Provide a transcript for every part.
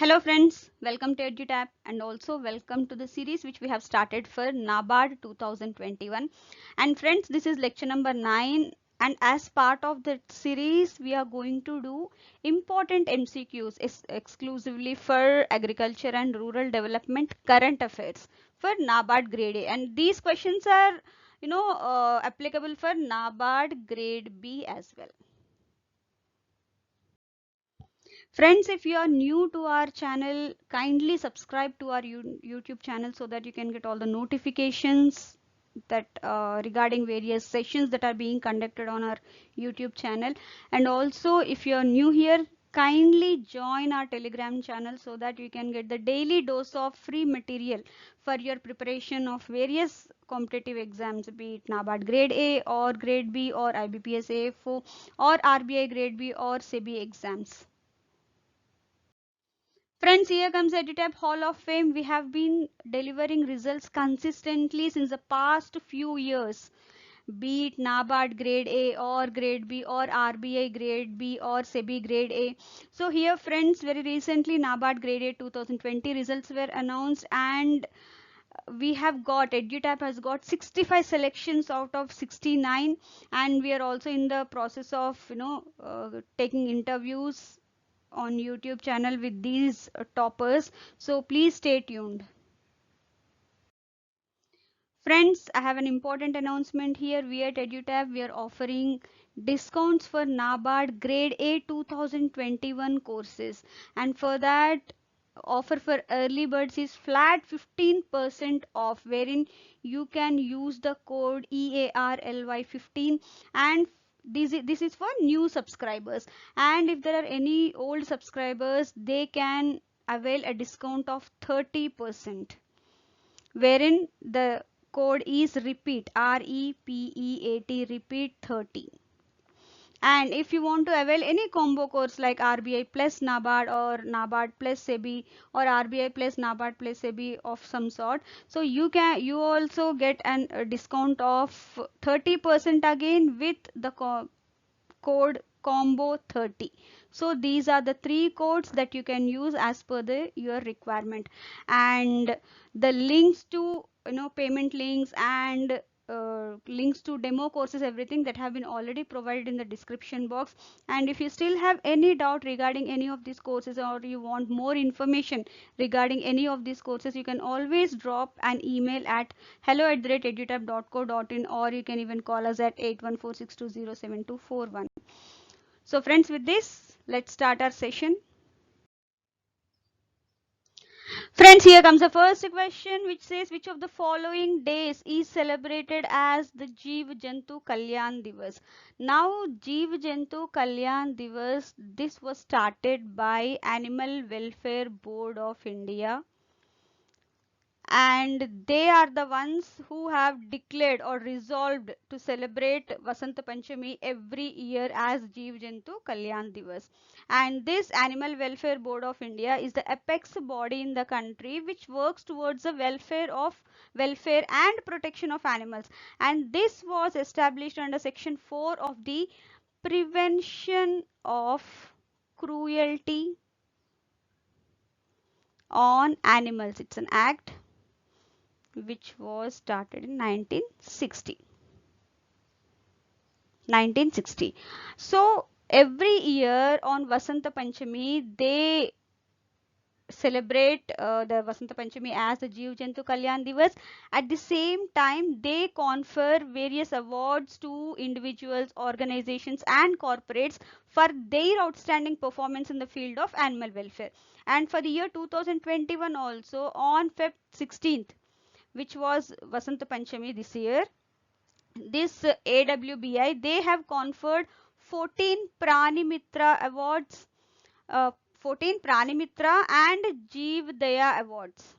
Hello friends, welcome to EduTap and also welcome to the series which we have started for NABARD 2021. And friends, this is lecture number 9, and as part of that series we are going to do important MCQs exclusively for agriculture and rural development current affairs for NABARD grade A, and these questions are applicable for NABARD grade B as well. Friends, if you are new to our channel, kindly subscribe to our YouTube channel so that you can get all the notifications that regarding various sessions that are being conducted on our YouTube channel. And also, if you are new here, kindly join our Telegram channel so that you can get the daily dose of free material for your preparation of various competitive exams, be it NABARD grade A or grade B or IBPS AFO or RBI grade B or SEBI exams. Friends, here comes EduTap Hall of Fame. We have been delivering results consistently since the past few years, be it NABARD grade A or grade B or RBI grade B or SEBI grade A. So here friends, very recently NABARD grade A 2020 results were announced, and we have got EduTap has got 65 selections out of 69, and we are also in the process of taking interviews on YouTube channel with these toppers, so please stay tuned. Friends, I have an important announcement here. We at EduTap, we are offering discounts for NABARD grade A 2021 courses, and for that offer for early birds is flat 15% off, wherein you can use the code EARLY15, and this is for new subscribers, and if there are any old subscribers, they can avail a discount of 30%, wherein the code is repeat REPEAT repeat 30. And if you want to avail any combo course like RBI plus NABARD or NABARD plus SEBI or RBI plus NABARD plus SEBI of some sort, so you also get a discount of 30% again with the code combo 30. So these are the three codes that you can use as per your requirement, and the links to payment links and links to demo courses, everything that have been already provided in the description box. And if you still have any doubt regarding any of these courses, or you want more information regarding any of these courses, you can always drop an email at hello@edutap.co.in, or you can even call us at 8146207241. So friends, with this, let's start our session. Friends, here comes the first question, which says, which of the following days is celebrated as the Jeev Jantu Kalyan Divas? Now, Jeev Jantu Kalyan Divas, this was started by Animal Welfare Board of India, and they are the ones who have declared or resolved to celebrate Vasanta Panchami every year as Jeev Jantu Kalyan Divas. And this Animal Welfare Board of India is the apex body in the country which works towards the welfare and protection of animals. And this was established under Section 4 of the Prevention of Cruelty on Animals. It's an act which was started in 1960. So every year on Vasanta Panchami, they celebrate the Vasanta Panchami as the Jeev Jantu Kalyan Divas. At the same time, they confer various awards to individuals, organizations and corporates for their outstanding performance in the field of animal welfare. And for the year 2021 also, on Feb 16th, which was Vasanta Panchami this year, this AWBI, they have conferred 14 Prani Mitra awards, 14 Prani Mitra and Jeev Daya awards.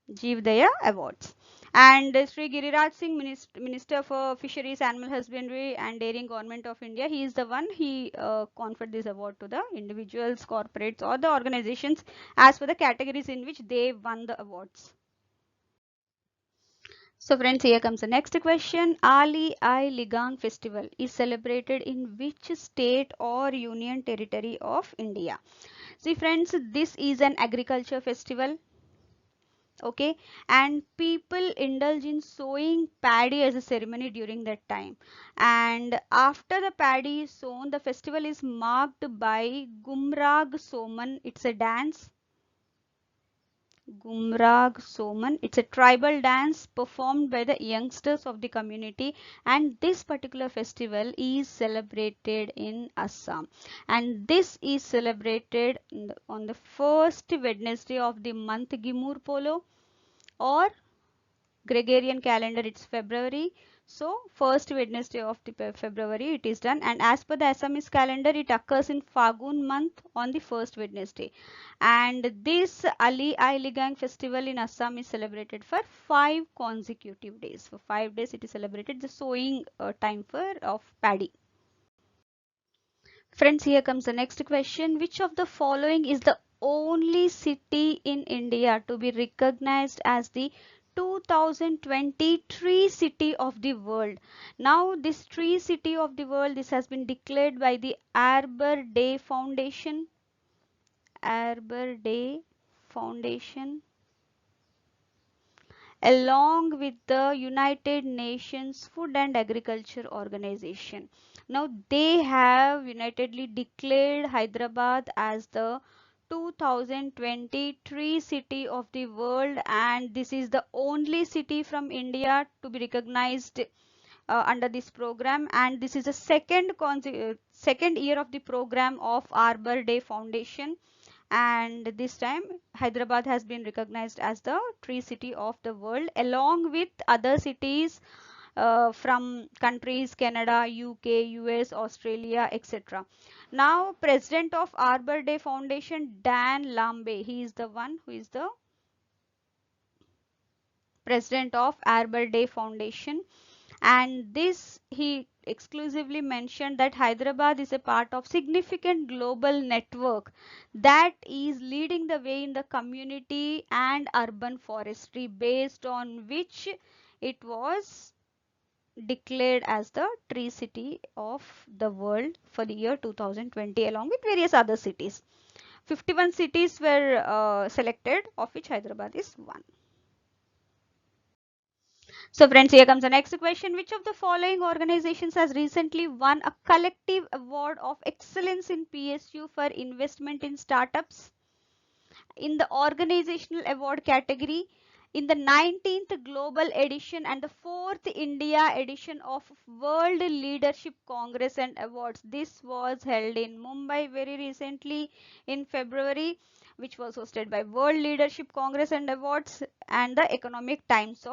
Jeev Daya awards. And Sri Giriraj Singh, Minister for Fisheries, Animal Husbandry and Dairying, Government of India, he is the one, he conferred this award to the individuals, corporates or the organizations as per the categories in which they won the awards. So friends, here comes the next question. Ali I Ligang festival is celebrated in which state or union territory of India? See friends, this is an agriculture festival. Okay, and people indulge in sowing paddy as a ceremony during that time, and after the paddy is sown, the festival is marked by Gumrag Soman. It's a dance. Gumrag Soman. It's a tribal dance performed by the youngsters of the community, and this particular festival is celebrated in Assam. And this is celebrated on the first Wednesday of the month Gimur Polo, or Gregorian calendar it's February. So first Wednesday of the February it is done, and as per the Assamese calendar it occurs in Fagun month on the first Wednesday. And this Ali Ai Ligang festival in Assam is celebrated for 5 consecutive days. For 5 days it is celebrated, the sowing time for of paddy. Friends, here comes the next question. Which of the following is the only city in India to be recognized as the 2020 Tree City of the World? Now, this Tree City of the World, this has been declared by the Arbor Day Foundation. Arbor Day Foundation, along with the United Nations Food and Agriculture Organization. Now they have unitedly declared Hyderabad as the 2020 Tree City of the World, and this is the only city from India to be recognized under this program, and this is the second year of the program of Arbor Day Foundation, and this time Hyderabad has been recognized as the tree city of the world, along with other cities from countries Canada, UK, US, Australia, etc. Now president of Arbor Day Foundation, Dan Lambe, he is the one who is the president of Arbor Day Foundation, and this he exclusively mentioned that Hyderabad is a part of significant global network that is leading the way in the community and urban forestry, based on which it was declared as the tree city of the world for the year 2020, along with various other cities. 51 cities were selected, of which Hyderabad is one. So friends, here comes the next question. Which of the following organizations has recently won a collective award of excellence in PSU for investment in startups? In the organizational award category, in the 19th global edition and the 4th India edition of World Leadership Congress and Awards. This was held in Mumbai very recently in February, which was hosted by World Leadership Congress and Awards and the Economic Times.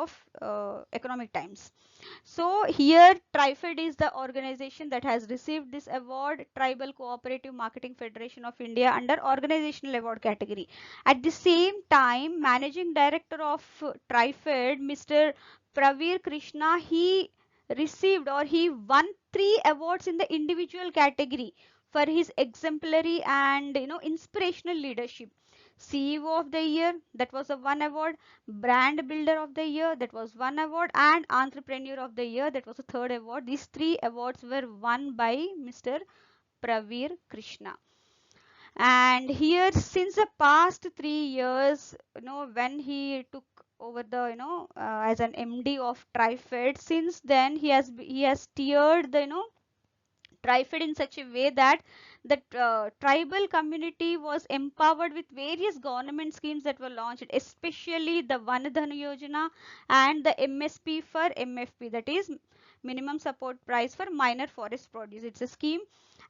So here TriFed is the organization that has received this award, Tribal Cooperative Marketing Federation of India, under organizational award category. At the same time, managing director of TriFed, Mr. Praveer Krishna, he received or he won 3 awards in the individual category for his exemplary and inspirational leadership. CEO of the Year, that was a 1 award, Brand Builder of the Year, that was 1 award, and Entrepreneur of the Year, that was a 3rd award. These 3 awards were won by Mr. Praveer Krishna. And here, since the past 3 years, when he took over the as an MD of TriFed, since then he has steered the TriFed in such a way that the tribal community was empowered with various government schemes that were launched, especially the Vanadhana Yojana and the MSP for MFP, that is minimum support price for minor forest produce. It's a scheme,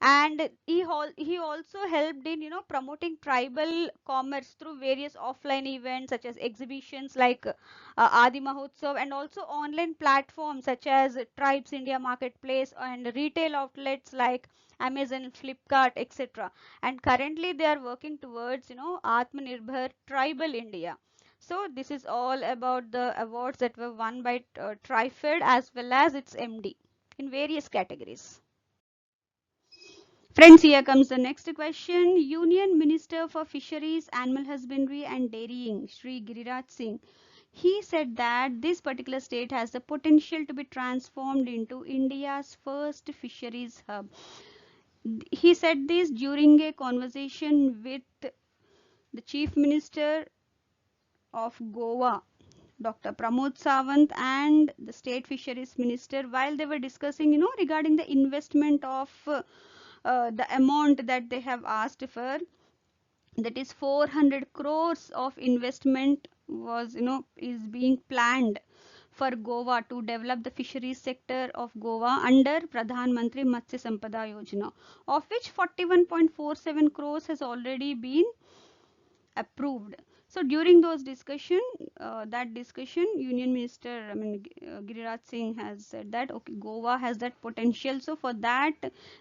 and he also helped in promoting tribal commerce through various offline events such as exhibitions like Adi Mahotsav, and also online platforms such as Tribes India Marketplace and retail outlets like Amazon, Flipkart, etc. And currently they are working towards Atmanirbhar Tribal India. So this is all about the awards that were won by TriFed as well as its MD in various categories. Friends, here comes the next question. Union Minister for Fisheries, Animal Husbandry and Dairying, Shri Giriraj Singh, he said that this particular state has the potential to be transformed into India's first fisheries hub. He said this during a conversation with the Chief Minister of Goa, Dr. Pramod Sawant, and the State Fisheries Minister, while they were discussing, regarding the investment of the amount that they have asked for, that is 400 crores of investment was, is being planned for Goa to develop the fisheries sector of Goa under Pradhan Mantri Matsya Sampada Yojana, of which 41.47 crores has already been approved. So during those discussion, that discussion, Union Minister, Giriraj Singh has said that okay, Goa has that potential. So for that,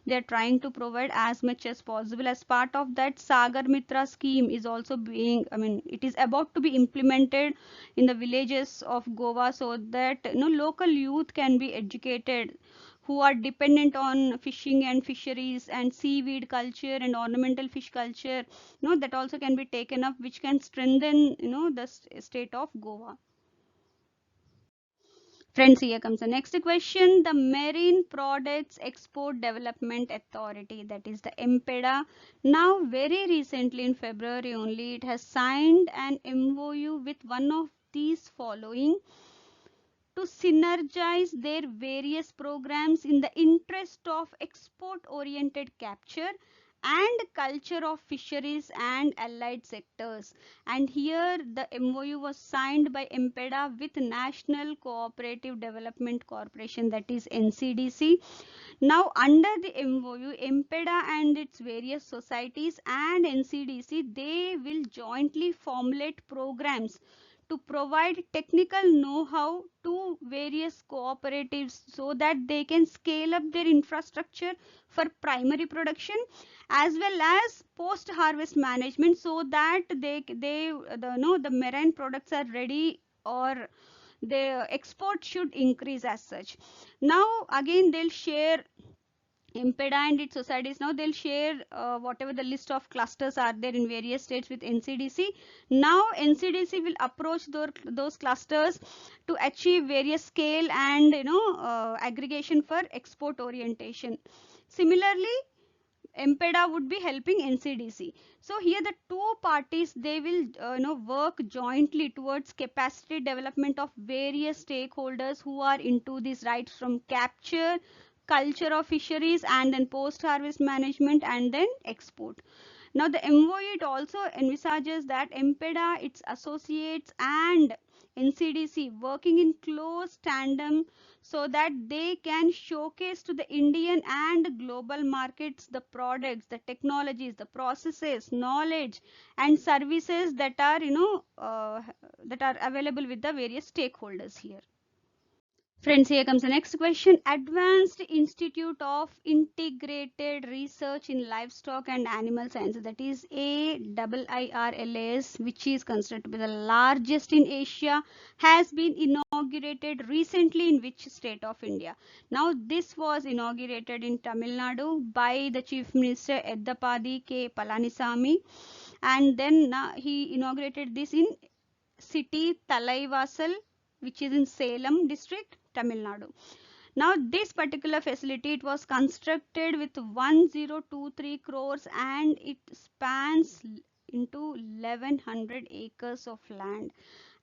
they are trying to provide as much as possible. As part of that, Sagar Mitra scheme is also being, it is about to be implemented in the villages of Goa, so that local youth can be educated who are dependent on fishing and fisheries and seaweed culture and ornamental fish culture, that also can be taken up, which can strengthen the state of Goa. Friends, here comes the next question. The Marine Products Export Development Authority, that is the MPEDA, now very recently in February only, it has signed an MOU with one of these following to synergize their various programs in the interest of export oriented capture and culture of fisheries and allied sectors. And here the MOU was signed by MPEDA with National Cooperative Development Corporation, that is NCDC. Now under the MOU, MPEDA and its various societies and NCDC, they will jointly formulate programs to provide technical know-how to various cooperatives so that they can scale up their infrastructure for primary production as well as post harvest management, so that the marine products are ready, or the export should increase as such. Now again they'll share, MPEDA and its societies, now they'll share whatever the list of clusters are there in various states with NCDC. Now NCDC will approach those clusters to achieve various scale and aggregation for export orientation. Similarly, MPEDA would be helping NCDC. So here the two parties, they will work jointly towards capacity development of various stakeholders who are into this, right from capture, culture of fisheries, and then post harvest management, and then export. Now the MOU, it also envisages that MPEDA, its associates, and NCDC working in close tandem so that they can showcase to the Indian and global markets the products, the technologies, the processes, knowledge, and services that are that are available with the various stakeholders here. Friends, here comes the next question. Advanced Institute of Integrated Research in Livestock and Animal Sciences, that is AIIRLAS, which is considered to be the largest in Asia, has been inaugurated recently in which state of India? Now, this was inaugurated in Tamil Nadu by the Chief Minister Eddapadi K. Palanisamy, and then he inaugurated this in city Talaivasal, which is in Salem district, Tamil Nadu. Now this particular facility, it was constructed with 1023 crores and it spans into 1100 acres of land.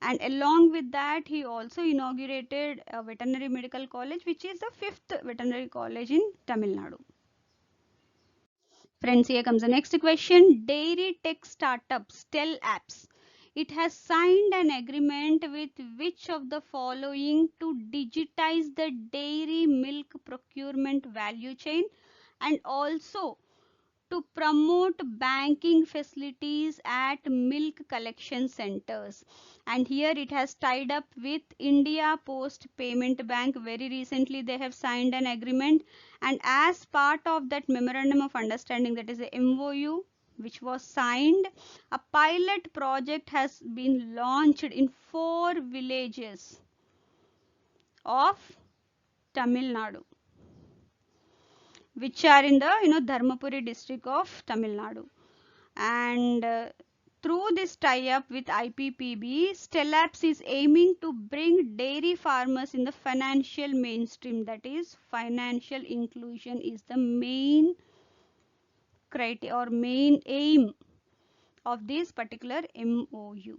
And along with that, he also inaugurated a veterinary medical college, which is the fifth veterinary college in Tamil Nadu. Friends, here comes the next question. Dairy tech startup Stell Apps, it has signed an agreement with which of the following to digitize the dairy milk procurement value chain and also to promote banking facilities at milk collection centers? And here it has tied up with India Post Payment Bank. Very recently they have signed an agreement, and as part of that memorandum of understanding, that is the MOU which was signed, a pilot project has been launched in 4 villages of Tamil Nadu, which are in the Dharmapuri district of Tamil Nadu. And through this tie-up with IPPB, Stellapse is aiming to bring dairy farmers in the financial mainstream. That is, financial inclusion is the main criteria or main aim of this particular MOU.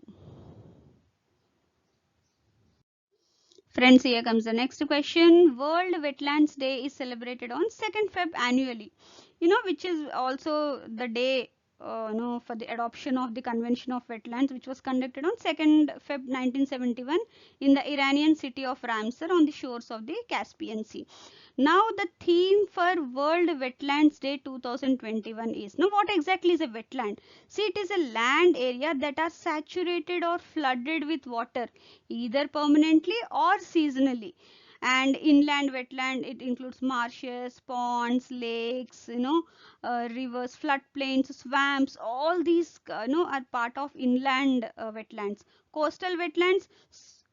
Friends, here comes the next question. World Wetlands Day is celebrated on 2nd Feb annually, which is also the day for the adoption of the Convention of Wetlands, which was conducted on 2nd Feb 1971 in the Iranian city of Ramsar on the shores of the Caspian Sea. Now the theme for World Wetlands Day 2021 is, now what exactly is a wetland? See, it is a land area that are saturated or flooded with water, either permanently or seasonally. And inland wetland, it includes marshes, ponds, lakes, rivers, floodplains, swamps. All these are part of inland wetlands. Coastal wetlands,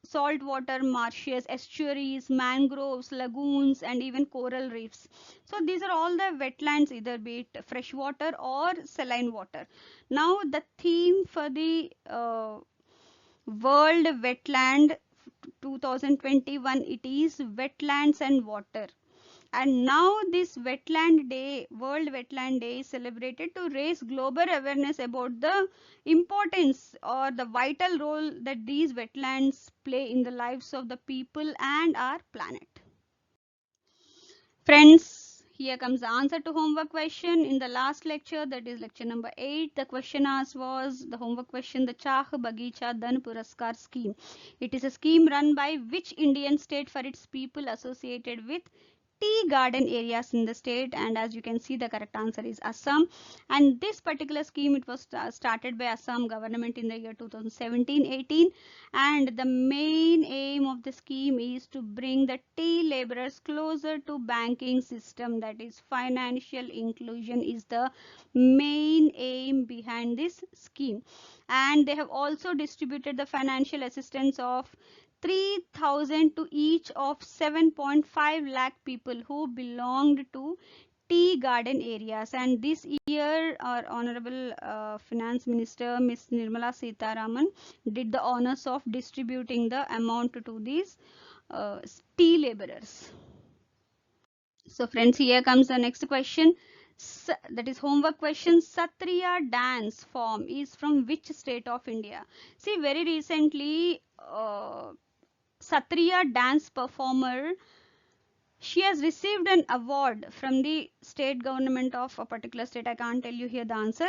saltwater marshes, estuaries, mangroves, lagoons, and even coral reefs. So these are all the wetlands, either be it freshwater or saline water. Now the theme for the World Wetland 2021, it is wetlands and water. And now this Wetland Day, World Wetland Day, is celebrated to raise global awareness about the importance or the vital role that these wetlands play in the lives of the people and our planet. Friends, here comes the answer to homework question. In the last lecture, that is lecture number 8, the question asked was the homework question, the Chah Bagicha Dhan Puraskar scheme. It is a scheme run by which Indian state for its people associated with tea garden areas in the state? And as you can see, the correct answer is Assam. And this particular scheme, it was started by Assam government in the year 2017-18, and the main aim of the scheme is to bring the tea laborers closer to banking system. That is, financial inclusion is the main aim behind this scheme. And they have also distributed the financial assistance of 3,000 to each of 7.5 lakh people who belonged to tea garden areas. And this year our honorable finance minister Ms. Nirmala Sitharaman did the honors of distributing the amount to these tea laborers. So friends, here comes the next question. That is homework question. Satriya dance form is from which state of India? See, very recently Satriya dance performer, she has received an award from the state government of a particular state. I can't tell you here the answer.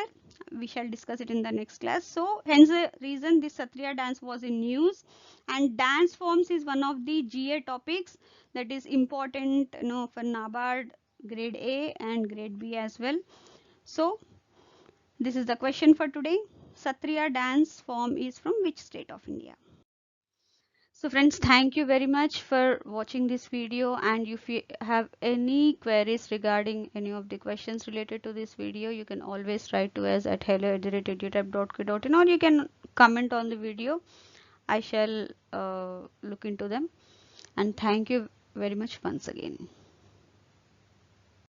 We shall discuss it in the next class. So hence the reason this Satriya dance was in news. And dance forms is one of the GA topics that is important for NABARD grade A and grade B as well. So this is the question for today. Satriya dance form is from which state of India? So friends, thank you very much for watching this video, and if you have any queries regarding any of the questions related to this video, you can always write to us at hello@edutype.co.in, or you can comment on the video. I shall look into them, and thank you very much once again.